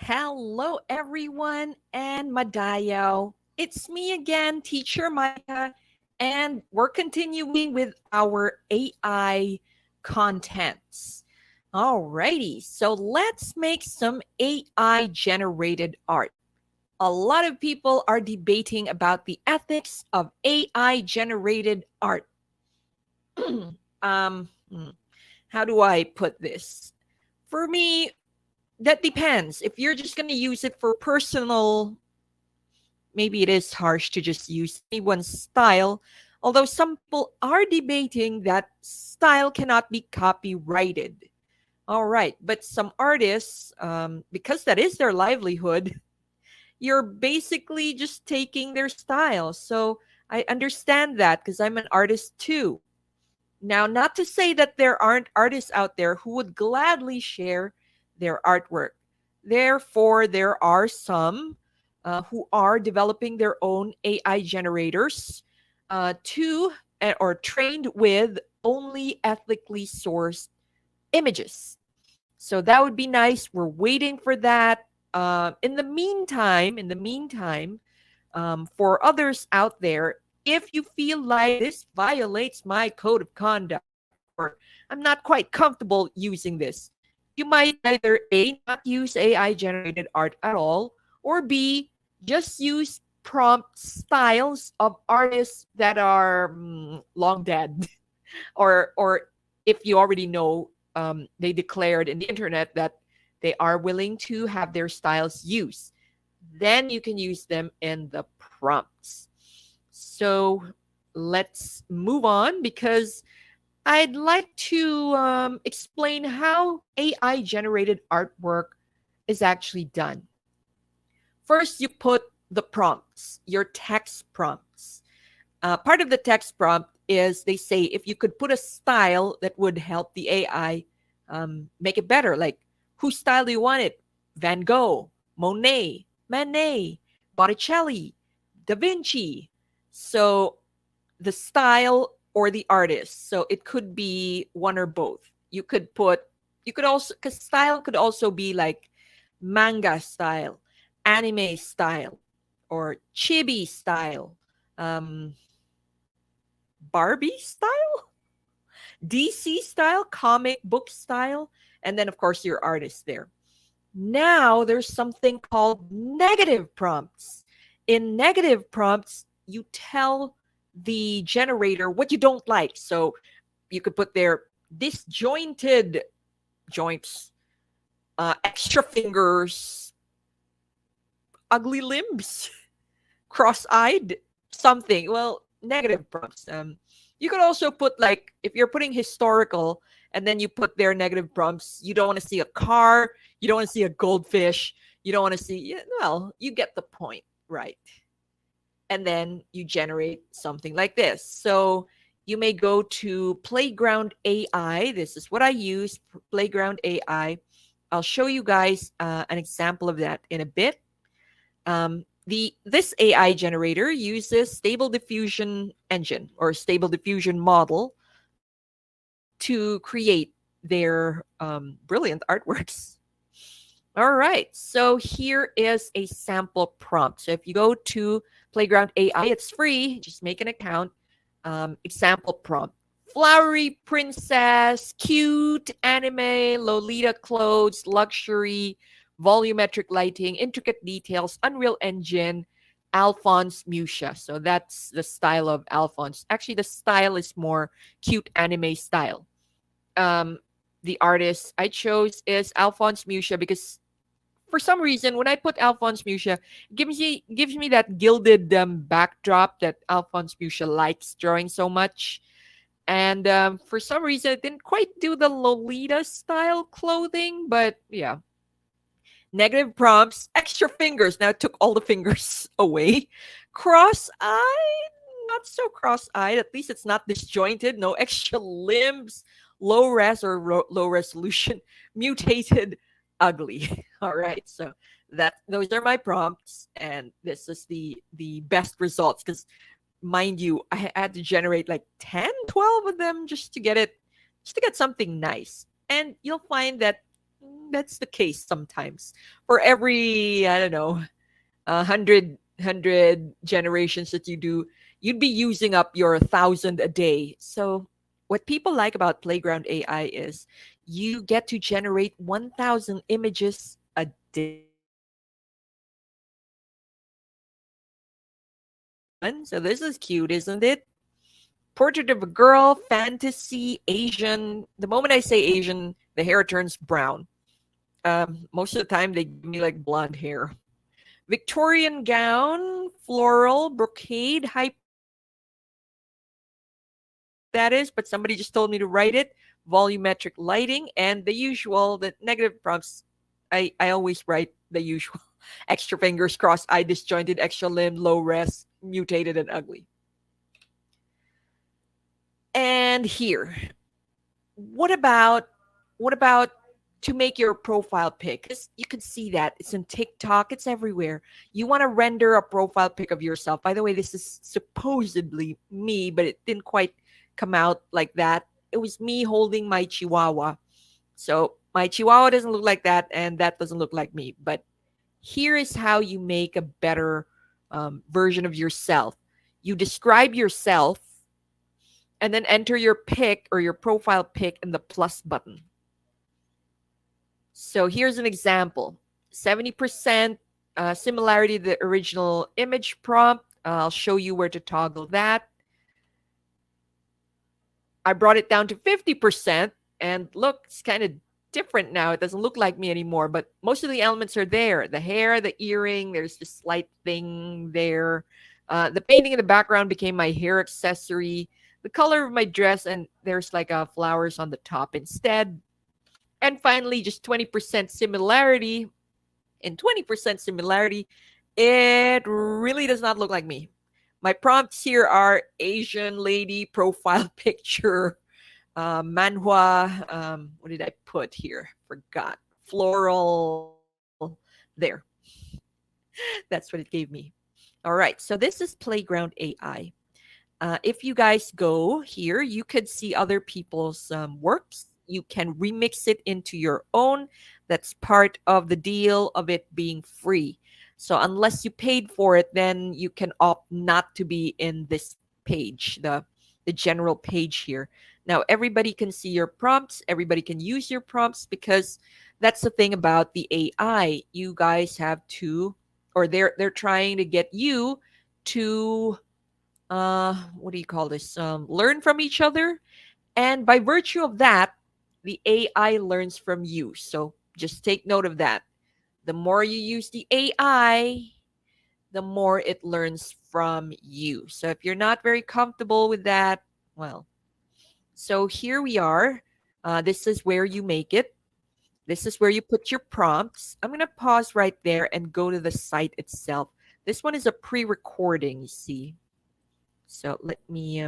Hello, everyone, and Madayaw. It's me again, Teacher Maita, and we're continuing with our AI contents. Alrighty, so let's make some AI generated art. A lot of people are debating about the ethics of AI generated art. Hmm, how do I put this? For me, that depends. If you're just going to use it for personal, maybe it is harsh to just use anyone's style. Although some people are debating that style cannot be copyrighted. All right, but some artists, because that is their livelihood, you're basically just taking their style. So I understand that because I'm an artist too. Now, not to say that there aren't artists out there who would gladly share their artwork. Therefore, there are some who are developing their own AI generators to or trained with only ethically sourced images. So that would be nice. We're waiting for that. In the meantime, for others out there, if you feel like this violates my code of conduct or I'm not quite comfortable using this, you might either A, not use AI generated art at all, or B, just use prompt styles of artists that are long dead. Or if you already know, they declared in the internet that they are willing to have their styles used, then you can use them in the prompts. So let's move on because I'd like to explain how AI generated artwork is actually done. First, you put the prompts, your text prompts. Part of the text prompt is they say if you could put a style that would help the AI make it better, like whose style do you want it? Van Gogh, Monet, Manet, Botticelli, Da Vinci. So the style or the artist. So it could be one or both. You could also, because style could also be like manga style, anime style, or chibi style, um, Barbie style, DC style, comic book style, and then, of course, your artist there. Now there's something called negative prompts. In negative prompts, you tell the generator what you don't like. So you could put there disjointed joints, extra fingers, ugly limbs, cross-eyed, something. Well, negative prompts. You could also put, like, if you're putting historical and then you put their negative prompts, you don't want to see a car, you don't want to see a goldfish, you don't want to see, yeah, well, you get the point, right? And then you generate something like this. So you may go to Playground AI. This is what I use, Playground AI. I'll show you guys an example of that in a bit. This AI generator uses Stable Diffusion engine or Stable Diffusion model to create their brilliant artworks. All right, so here is a sample prompt. So if you go to Playground AI, it's free. Just make an account. Example prompt: flowery princess, cute anime, Lolita clothes, luxury, volumetric lighting, intricate details, Unreal Engine, Alphonse Musha. So that's the style of Alphonse. Actually, the style is more cute anime style. Um, the artist I chose is Alphonse Musha because for some reason, when I put Alphonse Musha, it gives me that gilded backdrop that Alphonse Musha likes drawing so much. And for some reason, it didn't quite do the Lolita style clothing, but yeah. Negative prompts, extra fingers. Now it took all the fingers away. Cross-eyed, not so cross-eyed. At least it's not disjointed. No extra limbs. Low res or low resolution. Mutated, ugly. All right. So those are my prompts, and this is the best results because mind you, I had to generate like 10, 12 of them just to get something nice. And you'll find that that's the case sometimes. For every, I don't know, 100 generations that you do, you'd be using up your 1,000 a day. So what people like about Playground AI is you get to generate 1,000 images a day. And so this is cute, isn't it? Portrait of a girl, fantasy, Asian. The moment I say Asian, the hair turns brown. Most of the time, they give me like blonde hair. Victorian gown, floral, brocade, that is, but somebody just told me to write it. Volumetric lighting, and the usual, the negative prompts. I always write the usual. Extra fingers, cross eye, disjointed, extra limb, low res, mutated, and ugly. And here, what about what about to make your profile pic? Because you can see that it's in TikTok, it's everywhere. You want to render a profile pic of yourself. By the way, this is supposedly me, but it didn't quite come out like that. It was me holding my chihuahua. So my chihuahua doesn't look like that, and that doesn't look like me. But here is how you make a better version of yourself. You describe yourself and then enter your pic or your profile pic in the plus button. So here's an example. 70% similarity to the original image prompt. I'll show you where to toggle that. I brought it down to 50%, and look, it's kind of different now. It doesn't look like me anymore, but most of the elements are there. The hair, the earring, there's this slight thing there. The painting in the background became my hair accessory. The color of my dress, and there's like flowers on the top instead. And finally, just 20% similarity. In 20% similarity, it really does not look like me. My prompts here are Asian lady profile picture, manhwa. What did I put here? Forgot. Floral. There. That's what it gave me. All right. So this is Playground AI. If you guys go here, you could see other people's works. You can remix it into your own. That's part of the deal of it being free. So unless you paid for it, then you can opt not to be in this page, the general page here. Now everybody can see your prompts. Everybody can use your prompts because that's the thing about the AI. You guys have to, or they're trying to get you to what do you call this, learn from each other, and by virtue of that the AI learns from you. So just take note of that. The more you use the AI, the more it learns from you. So if you're not very comfortable with that, well, so here we are. This is where you make it. This is where you put your prompts. I'm going to pause right there and go to the site itself. This one is a pre-recording, you see. So let me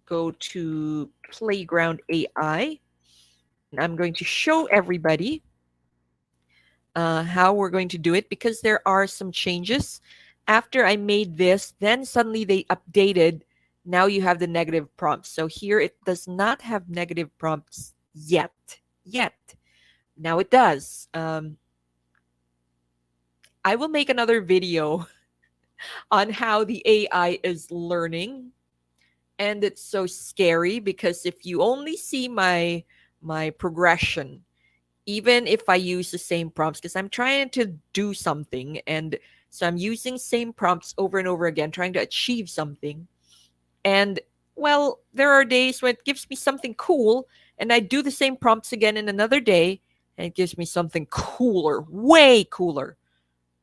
go to Playground AI, and I'm going to show everybody how we're going to do it because there are some changes. After I made this, then suddenly they updated. Now you have the negative prompts. So here it does not have negative prompts yet. Yet. Now it does. I will make another video on how the AI is learning, and it's so scary because if you only see my progression, even if I use the same prompts, because I'm trying to do something, and so I'm using same prompts over and over again trying to achieve something. And well, there are days when it gives me something cool, and I do the same prompts again in another day, and it gives me something cooler, way cooler.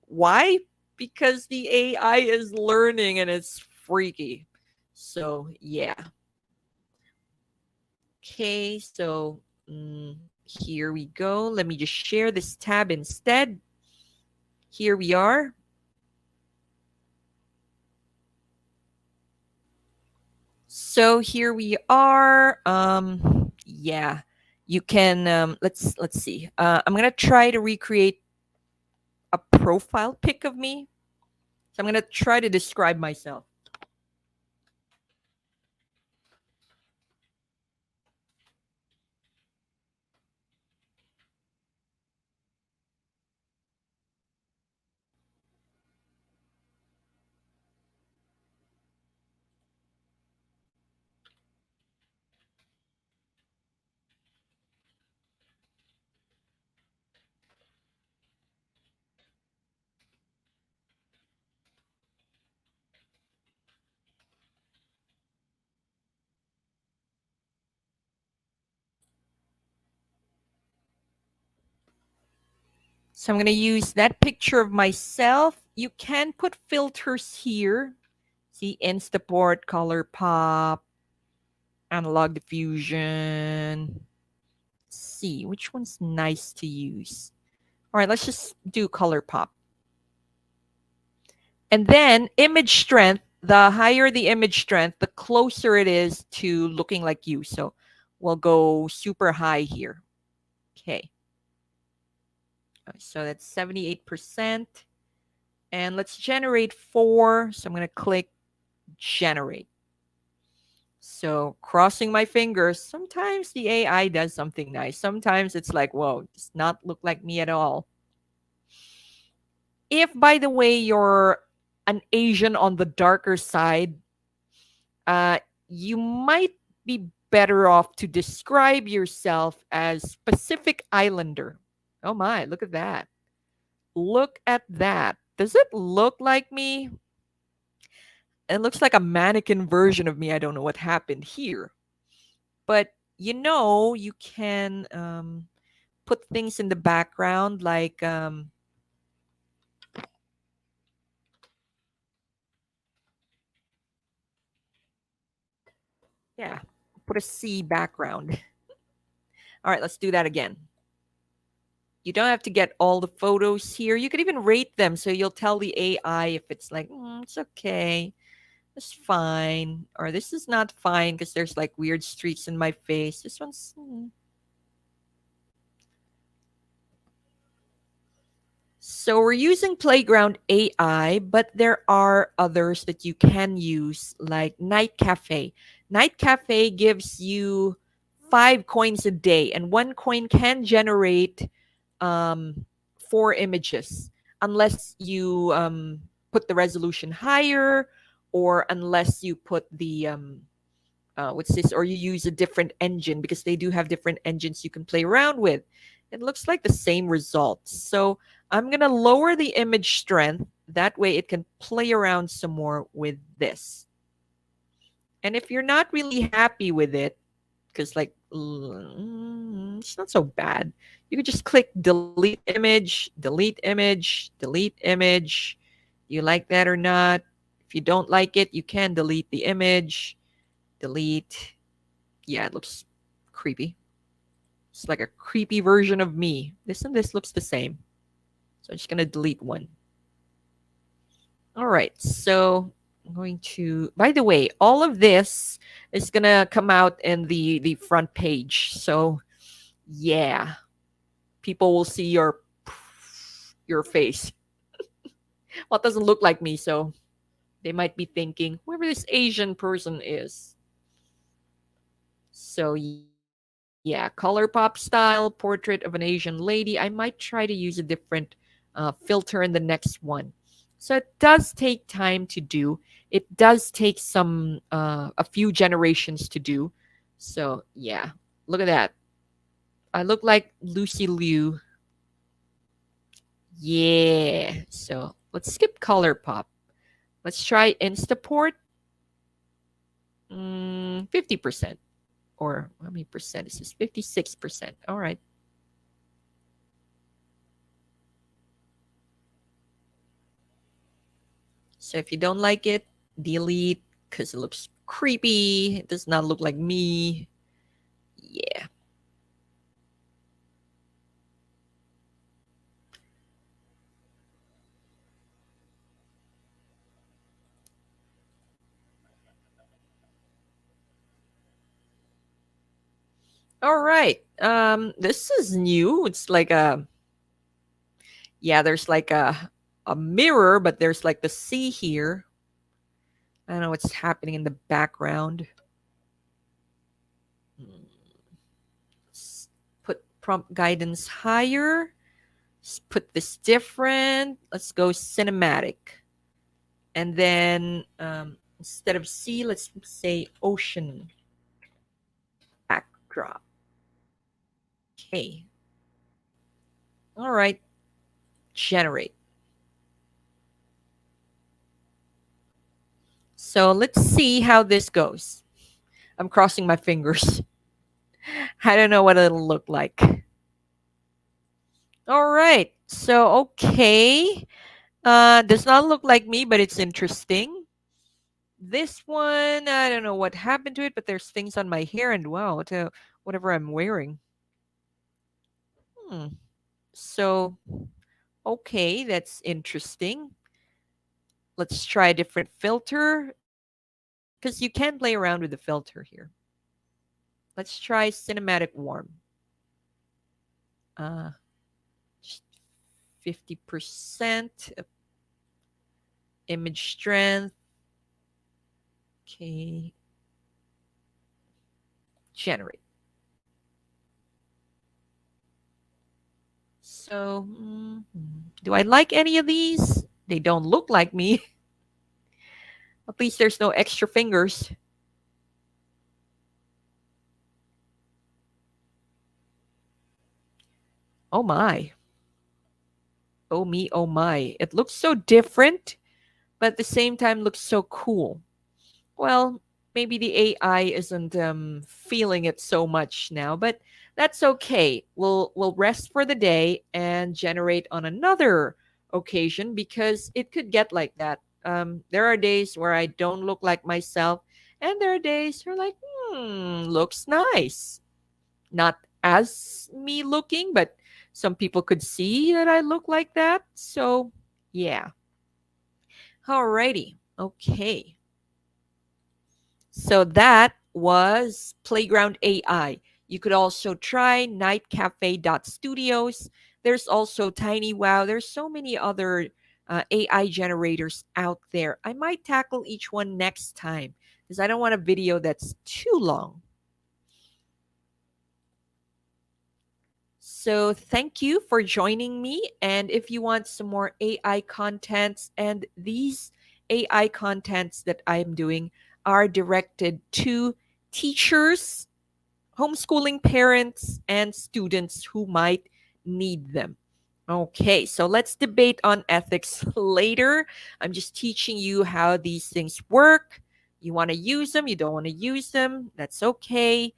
Why? Because the AI is learning and it's freaky. So yeah. Okay, so here we go. Let me just share this tab instead. Here we are. So here we are. Yeah, you can. Let's see. I'm gonna try to recreate a profile pic of me. So I'm gonna try to describe myself. So I'm going to use that picture of myself. You can put filters here. See, Instaport, Color Pop, Analog Diffusion. Let's see, which one's nice to use? All right, let's just do Color Pop. And then image strength, the higher the image strength, the closer it is to looking like you. So we'll go super high here. Okay. So that's 78%. And let's generate 4. So I'm going to click generate. So crossing my fingers, sometimes the AI does something nice. Sometimes it's like, whoa, does not look like me at all. If, by the way, you're an Asian on the darker side, uh, you might be better off to describe yourself as Pacific Islander. Oh my, look at that. Look at that. Does it look like me? It looks like a mannequin version of me. I don't know what happened here. But you can put things in the background like, yeah, put a C background. All right, let's do that again. You don't have to get all the photos here. You could even rate them. So you'll tell the AI if it's like, it's okay. It's fine. Or this is not fine because there's like weird streaks in my face. This one's. So we're using Playground AI, but there are others that you can use, like Night Cafe. Night Cafe gives you 5 coins a day, and 1 coin can generate 4 images, unless you put the resolution higher, or unless you put the what's this, or you use a different engine, because they do have different engines you can play around with. It looks like the same results. So I'm going to lower the image strength. That way it can play around some more with this. And if you're not really happy with it, because like it's not so bad, you could just click delete image, delete image, delete image. Do you like that or not? If you don't like it, you can delete the image. Delete. Yeah, it looks creepy. It's like a creepy version of me. This and this looks the same. So I'm just going to delete one. All right. So I'm going to, by the way, all of this is going to come out in the front page. So yeah, people will see your face. Well, it doesn't look like me, so they might be thinking whoever this Asian person is. So yeah, color pop style, portrait of an Asian lady. I might try to use a different filter in the next one. So it does take time to do. It does take a few generations to do. So yeah, look at that. I look like Lucy Liu. Yeah. So let's skip color pop. Let's try Instaport. 50%. Or how many percent is this? 56%. All right. So if you don't like it, delete, because it looks creepy. It does not look like me. Yeah. All right. This is new. It's like there's like a mirror, but there's like the sea here. I don't know what's happening in the background. Let's put prompt guidance higher. Let's put this different. Let's go cinematic. And then instead of sea, let's say ocean backdrop. Okay. All right. Generate. So let's see how this goes. I'm crossing my fingers. I don't know what it'll look like. All right. So, okay. Does not look like me, but it's interesting. This one, I don't know what happened to it, but there's things on my hair and wow, to whatever I'm wearing. Hmm. So, okay, that's interesting. Let's try a different filter because you can play around with the filter here. Let's try cinematic warm. Uh, just 50% image strength. Okay, generate. So, do I like any of these? They don't look like me. At least there's no extra fingers. Oh my. Oh me, oh my. It looks so different, but at the same time looks so cool. Well, maybe the AI isn't feeling it so much now, but that's okay. We'll rest for the day and generate on another occasion because it could get like that. There are days where I don't look like myself, and there are days where like, looks nice. Not as me looking, but some people could see that I look like that. So yeah. Alrighty. Okay. So that was Playground AI. You could also try nightcafe.studios. There's also Tiny Wow. There's so many other AI generators out there. I might tackle each one next time because I don't want a video that's too long. So thank you for joining me. And if you want some more AI contents, and these AI contents that I'm doing are directed to teachers, homeschooling parents, and students who might need them. Okay, so let's debate on ethics later. I'm just teaching you how these things work. You want to use them, you don't want to use them, that's okay.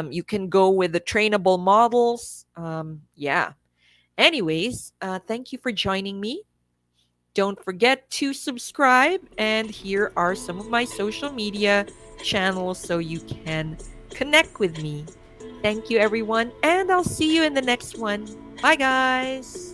You can go with the trainable models. Yeah. Anyways, thank you for joining me. Don't forget to subscribe, and here are some of my social media channels so you can connect with me. Thank you, everyone, and I'll see you in the next one. Bye, guys.